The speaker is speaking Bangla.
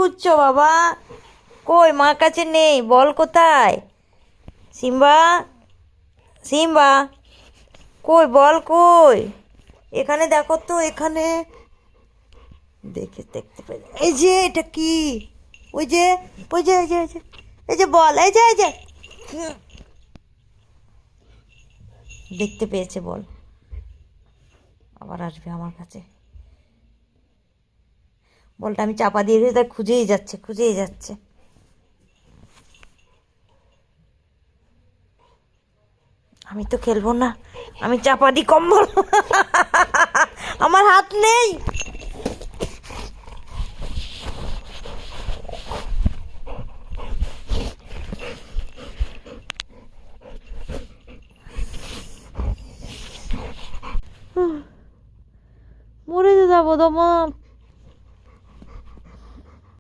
খুঁজছো বাবা? কই, মার কাছে নেই, বল কোথায়? সিম্বা, সিম্বা, কই বল কই? এখানে দেখো তো, এখানে দেখতে পাই। এই যে এটা কি? ওই যে, ওই যে, এই যে, এই যে, এই যে বল, এই যে, এই যে। দেখতে পেয়েছে বল, আবার আসবে আমার কাছে। বলটা আমি চাপা দিয়ে দিয়ে তাই খুঁজেই যাচ্ছে, খুঁজেই যাচ্ছে। আমি তো খেলবো না, আমি চাপা দিই কম্বল। আমার হাত নেই। মরে যাবো তোমা।